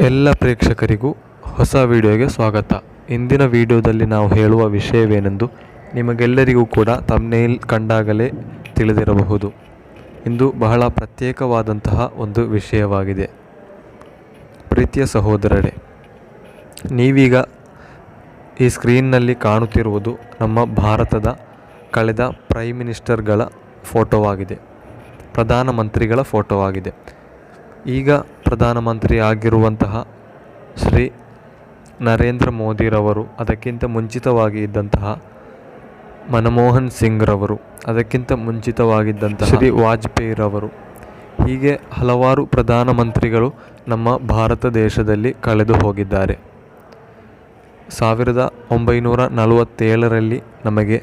ಎಲ್ಲ ಪ್ರೇಕ್ಷಕರಿಗೂ ಹೊಸ ವಿಡಿಯೋಗೆ ಸ್ವಾಗತ. ಇಂದಿನ ವಿಡಿಯೋದಲ್ಲಿ ನಾವು ಹೇಳುವ ವಿಷಯವೇನೆಂದು ನಿಮಗೆಲ್ಲರಿಗೂ ಕೂಡ ಥಂಬ್ನೇಲ್ ಕಂಡಾಗಲೇ ತಿಳಿದಿರಬಹುದು. ಇಂದು ಬಹಳ ಪ್ರತ್ಯೇಕವಾದಂತಹ ಒಂದು ವಿಷಯವಾಗಿದೆ. ಪ್ರೀತಿಯ ಸಹೋದರರೇ, ನೀವೀಗ ಈ ಸ್ಕ್ರೀನ್ನಲ್ಲಿ ಕಾಣುತ್ತಿರುವುದು ನಮ್ಮ ಭಾರತದ ಕಳೆದ ಪ್ರೈಮ್ ಮಿನಿಸ್ಟರ್ಗಳ ಫೋಟೋವಾಗಿದೆ, ಪ್ರಧಾನಮಂತ್ರಿಗಳ ಫೋಟೋವಾಗಿದೆ. ಈಗ ಪ್ರಧಾನಮಂತ್ರಿ ಆಗಿರುವಂತಹ ಶ್ರೀ ನರೇಂದ್ರ ಮೋದಿರವರು, ಅದಕ್ಕಿಂತ ಮುಂಚಿತವಾಗಿ ಇದ್ದಂತಹ ಮನಮೋಹನ್ ಸಿಂಗ್ರವರು, ಅದಕ್ಕಿಂತ ಮುಂಚಿತವಾಗಿದ್ದಂತಹ ಶ್ರೀ ವಾಜಪೇಯಿರವರು, ಹೀಗೆ ಹಲವಾರು ಪ್ರಧಾನಮಂತ್ರಿಗಳು ನಮ್ಮ ಭಾರತ ದೇಶದಲ್ಲಿ ಕಳೆದು ಹೋಗಿದ್ದಾರೆ. 1947ರಲ್ಲಿ ನಮಗೆ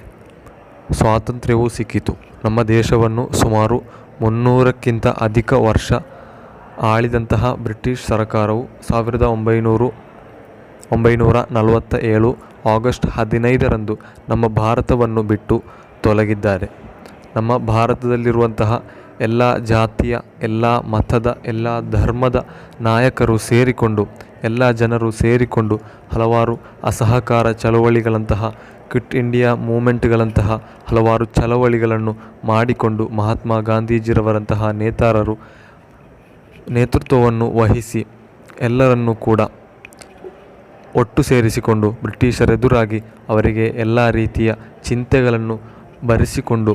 ಸ್ವಾತಂತ್ರ್ಯವೂ ಸಿಕ್ಕಿತು. ನಮ್ಮ ದೇಶವನ್ನು ಸುಮಾರು 300ಕ್ಕಿಂತ ಅಧಿಕ ವರ್ಷ ಆಳಿದಂತಹ ಬ್ರಿಟಿಷ್ ಸರ್ಕಾರವು 1947 ಆಗಸ್ಟ್ 15ರಂದು ನಮ್ಮ ಭಾರತವನ್ನು ಬಿಟ್ಟು ತೊಲಗಿದ್ದಾರೆ. ನಮ್ಮ ಭಾರತದಲ್ಲಿರುವಂತಹ ಎಲ್ಲ ಜಾತಿಯ, ಎಲ್ಲ ಮತದ, ಎಲ್ಲ ಧರ್ಮದ ನಾಯಕರು ಸೇರಿಕೊಂಡು, ಎಲ್ಲ ಜನರು ಸೇರಿಕೊಂಡು ಹಲವಾರು ಅಸಹಕಾರ ಚಳವಳಿಗಳಂತಹ, ಕ್ವಿಟ್ ಇಂಡಿಯಾ ಮೂಮೆಂಟ್ಗಳಂತಹ ಹಲವಾರು ಚಳವಳಿಗಳನ್ನು ಮಾಡಿಕೊಂಡು ಮಹಾತ್ಮ ಗಾಂಧೀಜಿರವರಂತಹ ನೇತಾರರು ನೇತೃತ್ವವನ್ನು ವಹಿಸಿ ಎಲ್ಲರನ್ನೂ ಕೂಡ ಒಟ್ಟು ಸೇರಿಸಿಕೊಂಡು ಬ್ರಿಟಿಷರೆದುರಾಗಿ ಅವರಿಗೆ ಎಲ್ಲ ರೀತಿಯ ಚಿಂತೆಗಳನ್ನು ಬರೆಸಿಕೊಂಡು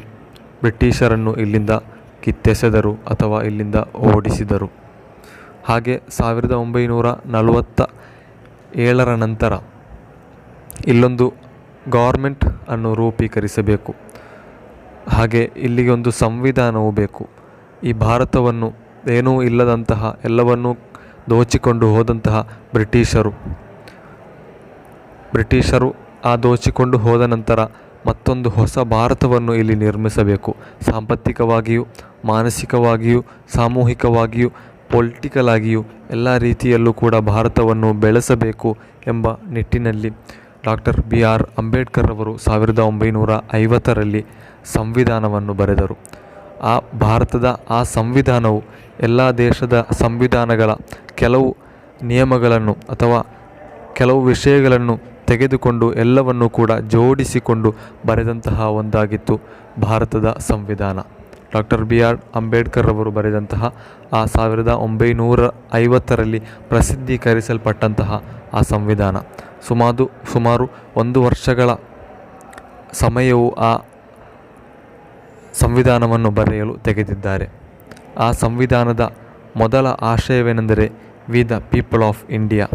ಬ್ರಿಟಿಷರನ್ನು ಇಲ್ಲಿಂದ ಕಿತ್ತೆಸೆದರು ಅಥವಾ ಇಲ್ಲಿಂದ ಓಡಿಸಿದರು. ಹಾಗೆ 1947ರ ನಂತರ ಇಲ್ಲೊಂದು ಗೌರ್ಮೆಂಟ್ ಅನ್ನು ರೂಪೀಕರಿಸಬೇಕು, ಹಾಗೆ ಇಲ್ಲಿಗೆ ಒಂದು ಸಂವಿಧಾನವೂ ಬೇಕು. ಈ ಭಾರತವನ್ನು ಏನೂ ಇಲ್ಲದಂತಹ, ಎಲ್ಲವನ್ನೂ ದೋಚಿಕೊಂಡು ಹೋದಂತಹ ಬ್ರಿಟಿಷರು ಆ ದೋಚಿಕೊಂಡು ಹೋದ ನಂತರ ಮತ್ತೊಂದು ಹೊಸ ಭಾರತವನ್ನು ಇಲ್ಲಿ ನಿರ್ಮಿಸಬೇಕು. ಸಾಂಪತ್ತಿಕವಾಗಿಯೂ, ಮಾನಸಿಕವಾಗಿಯೂ, ಸಾಮೂಹಿಕವಾಗಿಯೂ, ಪೊಲಿಟಿಕಲ್ ಆಗಿಯೂ ಎಲ್ಲ ರೀತಿಯಲ್ಲೂ ಕೂಡ ಭಾರತವನ್ನು ಬೆಳೆಸಬೇಕು ಎಂಬ ನಿಟ್ಟಿನಲ್ಲಿ ಡಾಕ್ಟರ್ BR ಅಂಬೇಡ್ಕರ್ ಅವರು 1950ರಲ್ಲಿ ಸಂವಿಧಾನವನ್ನು ಬರೆದರು. ಆ ಭಾರತದ ಆ ಸಂವಿಧಾನವು ಎಲ್ಲ ದೇಶದ ಸಂವಿಧಾನಗಳ ಕೆಲವು ನಿಯಮಗಳನ್ನು ಅಥವಾ ಕೆಲವು ವಿಷಯಗಳನ್ನು ತೆಗೆದುಕೊಂಡು ಎಲ್ಲವನ್ನೂ ಕೂಡ ಜೋಡಿಸಿಕೊಂಡು ಬರೆದಂತಹ ಒಂದಾಗಿತ್ತು ಭಾರತದ ಸಂವಿಧಾನ. ಡಾಕ್ಟರ್ BR ಅಂಬೇಡ್ಕರ್ ಅವರು ಬರೆದಂತಹ ಆ 1950ರಲ್ಲಿ ಪ್ರಸಿದ್ಧೀಕರಿಸಲ್ಪಟ್ಟಂತಹ ಆ ಸಂವಿಧಾನ ಸುಮಾರು 1 ವರ್ಷಗಳ ಸಮಯವು ಆ ಸಂವಿಧಾನವನ್ನು ಬರೆಯಲು ತೆಗೆದಿದ್ದಾರೆ. ಆ ಸಂವಿಧಾನದ ಮೊದಲ ಆಶಯವೇನೆಂದರೆ we the people of India,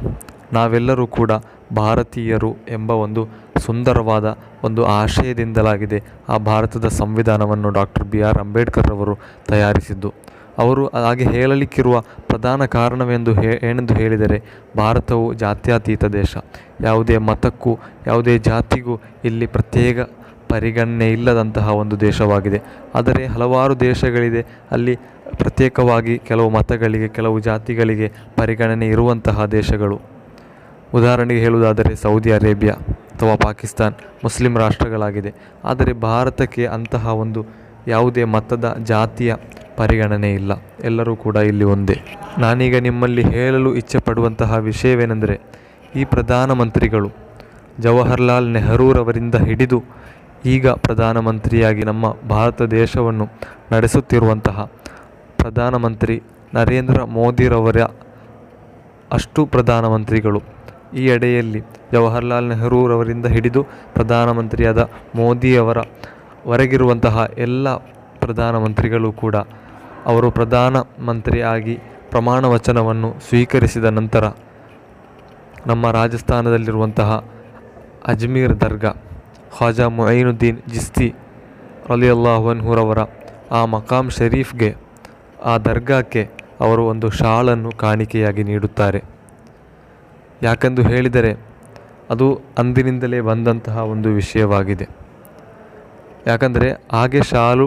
ನಾವೆಲ್ಲರೂ ಕೂಡ ಭಾರತೀಯರು ಎಂಬ ಒಂದು ಸುಂದರವಾದ ಒಂದು ಆಶಯದಿಂದಲಾಗಿದೆ ಆ ಭಾರತದ ಸಂವಿಧಾನವನ್ನು ಡಾಕ್ಟರ್ BR ಅಂಬೇಡ್ಕರ್ ಅವರು ತಯಾರಿಸಿದ್ದು. ಅವರು ಹಾಗೆ ಹೇಳಲಿಕ್ಕಿರುವ ಪ್ರಧಾನ ಏನೆಂದು ಹೇಳಿದರೆ, ಭಾರತವು ಜಾತ್ಯತೀತ ದೇಶ, ಯಾವುದೇ ಮತಕ್ಕೂ ಯಾವುದೇ ಜಾತಿಗೂ ಇಲ್ಲಿ ಪ್ರತ್ಯೇಕ ಪರಿಗಣನೆ ಇಲ್ಲದಂತಹ ಒಂದು ದೇಶವಾಗಿದೆ. ಆದರೆ ಹಲವಾರು ದೇಶಗಳಿದೆ, ಅಲ್ಲಿ ಪ್ರತ್ಯೇಕವಾಗಿ ಕೆಲವು ಮತಗಳಿಗೆ, ಕೆಲವು ಜಾತಿಗಳಿಗೆ ಪರಿಗಣನೆ ಇರುವಂತಹ ದೇಶಗಳು. ಉದಾಹರಣೆಗೆ ಹೇಳುವುದಾದರೆ ಸೌದಿ ಅರೇಬಿಯಾ ಅಥವಾ ಪಾಕಿಸ್ತಾನ್ ಮುಸ್ಲಿಂ ರಾಷ್ಟ್ರಗಳಾಗಿದೆ. ಆದರೆ ಭಾರತಕ್ಕೆ ಅಂತಹ ಒಂದು ಯಾವುದೇ ಮತದ, ಜಾತಿಯ ಪರಿಗಣನೆ ಇಲ್ಲ, ಎಲ್ಲರೂ ಕೂಡ ಇಲ್ಲಿ ಒಂದೇ. ನಾನೀಗ ನಿಮ್ಮಲ್ಲಿ ಹೇಳಲು ಇಚ್ಛೆಪಡುವಂತಹ ವಿಷಯವೇನೆಂದರೆ, ಈ ಪ್ರಧಾನಮಂತ್ರಿಗಳು ಜವಾಹರ್ಲಾಲ್ ನೆಹರೂರವರಿಂದ ಹಿಡಿದು ಈಗ ಪ್ರಧಾನಮಂತ್ರಿಯಾಗಿ ನಮ್ಮ ಭಾರತ ದೇಶವನ್ನು ನಡೆಸುತ್ತಿರುವಂತಹ ಪ್ರಧಾನಮಂತ್ರಿ ನರೇಂದ್ರ ಮೋದಿರವರ ಅಷ್ಟು ಪ್ರಧಾನಮಂತ್ರಿಗಳು, ಈ ಎಡೆಯಲ್ಲಿ ಜವಾಹರ್ಲಾಲ್ ನೆಹರೂರವರಿಂದ ಹಿಡಿದು ಪ್ರಧಾನಮಂತ್ರಿಯಾದ ಮೋದಿಯವರವರೆಗಿರುವಂತಹ ಎಲ್ಲ ಪ್ರಧಾನಮಂತ್ರಿಗಳು ಕೂಡ ಅವರು ಪ್ರಧಾನಮಂತ್ರಿಯಾಗಿ ಪ್ರಮಾಣ ವಚನವನ್ನು ಸ್ವೀಕರಿಸಿದ ನಂತರ ನಮ್ಮ ರಾಜಸ್ಥಾನದಲ್ಲಿರುವಂತಹ ಅಜ್ಮೀರ್ ದರ್ಗಾ ಖ್ವಾಜಾ ಮುঈನುದ್ದೀನ್ ಚಿಶ್ತಿ ರಲಿಯಲ್ಲಾಹು ಅನ್ಹುರವರ ಆ ಮಕಾಮ್ ಶರೀಫ್ಗೆ, ಆ ದರ್ಗಾಕ್ಕೆ ಅವರು ಒಂದು ಶಾಲನ್ನು ಕಾಣಿಕೆಯಾಗಿ ನೀಡುತ್ತಾರೆ. ಯಾಕೆಂದು ಹೇಳಿದರೆ ಅದು ಅಂದಿನಿಂದಲೇ ಬಂದಂತಹ ಒಂದು ವಿಷಯವಾಗಿದೆ. ಯಾಕಂದರೆ ಹಾಗೆ ಶಾಲು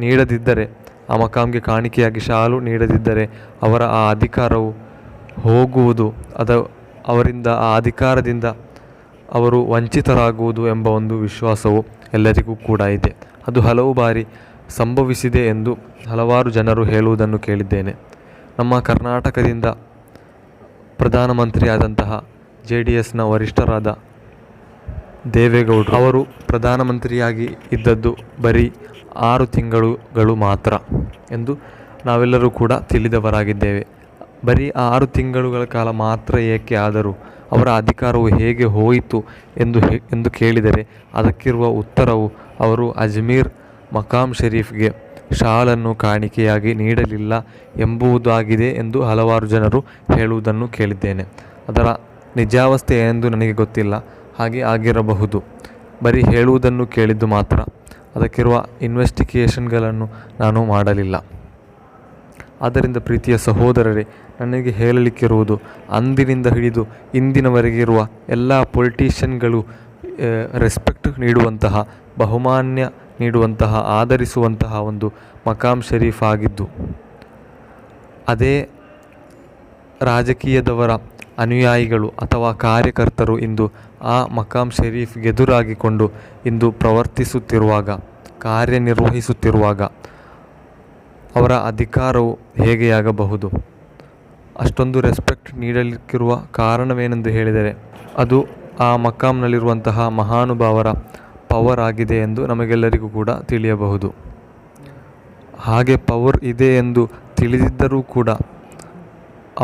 ನೀಡದಿದ್ದರೆ, ಆ ಮಕಾಮ್ಗೆ ಕಾಣಿಕೆಯಾಗಿ ಶಾಲು ನೀಡದಿದ್ದರೆ ಅವರ ಆ ಅಧಿಕಾರವು ಹೋಗುವುದು, ಅವರಿಂದ ಆ ಅಧಿಕಾರದಿಂದ ಅವರು ವಂಚಿತರಾಗುವುದು ಎಂಬ ಒಂದು ವಿಶ್ವಾಸವು ಎಲ್ಲರಿಗೂ ಕೂಡ ಇದೆ. ಅದು ಹಲವು ಬಾರಿ ಸಂಭವಿಸಿದೆ ಎಂದು ಹಲವಾರು ಜನರು ಹೇಳುವುದನ್ನು ಕೇಳಿದ್ದೇನೆ. ನಮ್ಮ ಕರ್ನಾಟಕದಿಂದ ಪ್ರಧಾನಮಂತ್ರಿಯಾದಂತಹ JDSನ ವರಿಷ್ಠರಾದ ದೇವೇಗೌಡರು ಅವರು ಪ್ರಧಾನಮಂತ್ರಿಯಾಗಿ ಇದ್ದದ್ದು ಬರೀ 6 ತಿಂಗಳುಗಳು ಮಾತ್ರ ಎಂದು ನಾವೆಲ್ಲರೂ ಕೂಡ ತಿಳಿದವರಾಗಿದ್ದೇವೆ. ಬರೀ 6 ತಿಂಗಳುಗಳ ಕಾಲ ಮಾತ್ರ ಏಕೆ ಆದರೂ ಅವರ ಅಧಿಕಾರವು ಹೇಗೆ ಹೋಯಿತು ಎಂದು ಕೇಳಿದರೆ ಅದಕ್ಕಿರುವ ಉತ್ತರವು ಅವರು ಅಜ್ಮೀರ್ ಮಕಾಮ್ ಶರೀಫ್ಗೆ ಶಾಲನ್ನು ಕಾಣಿಕೆಯಾಗಿ ನೀಡಲಿಲ್ಲ ಎಂಬುದಾಗಿದೆ ಎಂದು ಹಲವಾರು ಜನರು ಹೇಳುವುದನ್ನು ಕೇಳಿದ್ದೇನೆ. ಅದರ ನಿಜಾವಸ್ಥೆ ಏನೆಂದು ನನಗೆ ಗೊತ್ತಿಲ್ಲ. ಹಾಗೆ ಆಗಿರಬಹುದು. ಬರೀ ಹೇಳುವುದನ್ನು ಕೇಳಿದ್ದು ಮಾತ್ರ. ಅದಕ್ಕಿರುವ ಇನ್ವೆಸ್ಟಿಗೇಷನ್ಗಳನ್ನು ನಾನು ಮಾಡಲಿಲ್ಲ. ಆದ್ದರಿಂದ ಪ್ರೀತಿಯ ಸಹೋದರರೇ, ನನಗೆ ಹೇಳಲಿಕ್ಕಿರುವುದು ಅಂದಿನಿಂದ ಹಿಡಿದು ಇಂದಿನವರೆಗೆ ಇರುವ ಎಲ್ಲ ಪೊಲಿಟಿಷಿಯನ್ಗಳು ರೆಸ್ಪೆಕ್ಟ್ ನೀಡುವಂತಹ, ಬಹುಮಾನ್ಯ ನೀಡುವಂತಹ, ಆಧರಿಸುವಂತಹ ಒಂದು ಮಕಾಮ್ ಶರೀಫ್ ಆಗಿದ್ದು, ಅದೇ ರಾಜಕೀಯದವರ ಅನುಯಾಯಿಗಳು ಅಥವಾ ಕಾರ್ಯಕರ್ತರು ಇಂದು ಆ ಮಕಾಮ್ ಶರೀಫ್ಗೆದುರಾಗಿಕೊಂಡು ಇಂದು ಪ್ರವರ್ತಿಸುತ್ತಿರುವಾಗ, ಕಾರ್ಯನಿರ್ವಹಿಸುತ್ತಿರುವಾಗ ಅವರ ಅಧಿಕಾರವು ಹೇಗೆಯಾಗಬಹುದು? ಅಷ್ಟೊಂದು ರೆಸ್ಪೆಕ್ಟ್ ನೀಡಲಿಕ್ಕಿರುವ ಕಾರಣವೇನೆಂದು ಹೇಳಿದರೆ ಅದು ಆ ಮಕಾಮ್ನಲ್ಲಿರುವಂತಹ ಮಹಾನುಭಾವರ ಪವರ್ ಆಗಿದೆ ಎಂದು ನಮಗೆಲ್ಲರಿಗೂ ಕೂಡ ತಿಳಿಯಬಹುದು. ಹಾಗೆ ಪವರ್ ಇದೆ ಎಂದು ತಿಳಿದಿದ್ದರೂ ಕೂಡ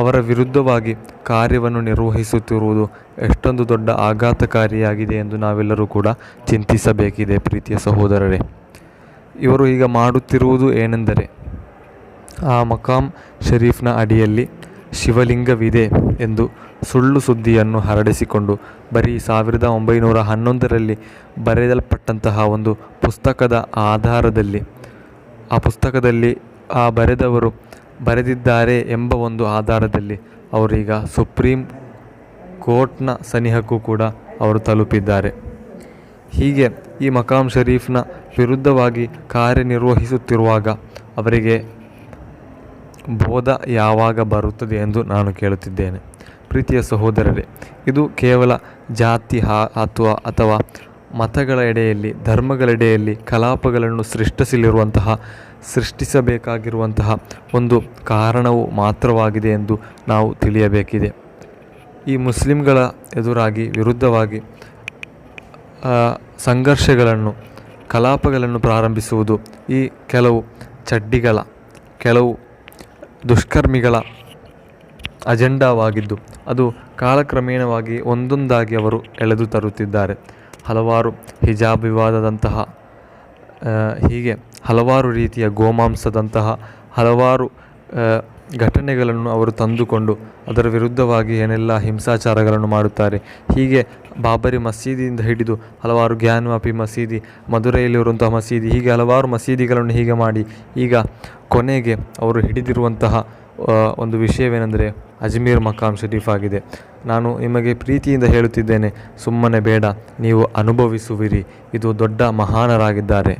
ಅವರ ವಿರುದ್ಧವಾಗಿ ಕಾರ್ಯವನ್ನು ನಿರ್ವಹಿಸುತ್ತಿರುವುದು ಎಷ್ಟೊಂದು ದೊಡ್ಡ ಆಘಾತಕಾರಿಯಾಗಿದೆ ಎಂದು ನಾವೆಲ್ಲರೂ ಕೂಡ ಚಿಂತಿಸಬೇಕಿದೆ. ಪ್ರೀತಿಯ ಸಹೋದರರೇ, ಇವರು ಈಗ ಮಾಡುತ್ತಿರುವುದು ಏನೆಂದರೆ ಆ ಮಕಾಮ್ ಶರೀಫ್ನ ಅಡಿಯಲ್ಲಿ ಶಿವಲಿಂಗವಿದೆ ಎಂದು ಸುಳ್ಳು ಸುದ್ದಿಯನ್ನು ಹರಡಿಸಿಕೊಂಡು ಬರೀ 1911ರಲ್ಲಿ ಬರೆಯಲ್ಪಟ್ಟಂತಹ ಒಂದು ಪುಸ್ತಕದ ಆಧಾರದಲ್ಲಿ, ಆ ಪುಸ್ತಕದಲ್ಲಿ ಆ ಬರೆದವರು ಬರೆದಿದ್ದಾರೆ ಎಂಬ ಒಂದು ಆಧಾರದಲ್ಲಿ ಅವರೀಗ ಸುಪ್ರೀಂ ಕೋರ್ಟ್ನ ಸನಿಹಕ್ಕೂ ಕೂಡ ಅವರು ತಲುಪಿದ್ದಾರೆ. ಹೀಗೆ ಈ ಮಕಾಮ್ ಶರೀಫ್ನ ವಿರುದ್ಧವಾಗಿ ಕಾರ್ಯನಿರ್ವಹಿಸುತ್ತಿರುವಾಗ ಅವರಿಗೆ ಬೋಧ ಯಾವಾಗ ಬರುತ್ತದೆ ಎಂದು ನಾನು ಕೇಳುತ್ತಿದ್ದೇನೆ. ಪ್ರೀತಿಯ ಸಹೋದರರೇ, ಇದು ಕೇವಲ ಜಾತಿ ಅಥವಾ ಮತಗಳ ಎಡೆಯಲ್ಲಿ, ಧರ್ಮಗಳೆಡೆಯಲ್ಲಿ ಕಲಾಪಗಳನ್ನು ಸೃಷ್ಟಿಸಬೇಕಾಗಿರುವಂತಹ ಒಂದು ಕಾರಣವು ಮಾತ್ರವಾಗಿದೆ ಎಂದು ನಾವು ತಿಳಿಯಬೇಕಿದೆ. ಈ ಮುಸ್ಲಿಮ್ಗಳ ಎದುರಾಗಿ ವಿರುದ್ಧವಾಗಿ ಸಂಘರ್ಷಗಳನ್ನು, ಕಲಾಪಗಳನ್ನು ಪ್ರಾರಂಭಿಸುವುದು ಈ ಕೆಲವು ಚಡ್ಡಿಗಳ, ಕೆಲವು ದುಷ್ಕರ್ಮಿಗಳ ಅಜೆಂಡಾವಾಗಿದ್ದು ಅದು ಕಾಲಕ್ರಮೇಣವಾಗಿ ಒಂದೊಂದಾಗಿ ಅವರು ಎಳೆದು ತರುತ್ತಿದ್ದಾರೆ. ಹಲವಾರು ಹಿಜಾಬ್ ವಿವಾದದಂತಹ, ಹೀಗೆ ಹಲವಾರು ರೀತಿಯ ಗೋಮಾಂಸದಂತಹ ಹಲವಾರು ಘಟನೆಗಳನ್ನು ಅವರು ತಂದುಕೊಂಡು ಅದರ ವಿರುದ್ಧವಾಗಿ ಏನೆಲ್ಲ ಹಿಂಸಾಚಾರಗಳನ್ನು ಮಾಡುತ್ತಾರೆ. ಹೀಗೆ ಬಾಬರಿ ಮಸೀದಿಯಿಂದ ಹಿಡಿದು ಹಲವಾರು ಜ್ಞಾನವಾಪಿ ಮಸೀದಿ, ಮಧುರೈಯಲ್ಲಿರುವಂತಹ ಮಸೀದಿ, ಹೀಗೆ ಹಲವಾರು ಮಸೀದಿಗಳನ್ನು ಹೀಗೆ ಮಾಡಿ ಈಗ ಕೊನೆಗೆ ಅವರು ಹಿಡಿದಿರುವಂತಹ ಒಂದು ವಿಷಯವೇನೆಂದರೆ ಅಜ್ಮೀರ್ ಮಕಾಮ್ ಶರೀಫ್ ಆಗಿದೆ. ನಾನು ನಿಮಗೆ ಪ್ರೀತಿಯಿಂದ ಹೇಳುತ್ತಿದ್ದೇನೆ, ಸುಮ್ಮನೆ ಬೇಡ, ನೀವು ಅನುಭವಿಸುವಿರಿ. ಇದು ದೊಡ್ಡ ಮಹಾನರಾಗಿದ್ದಾರೆ.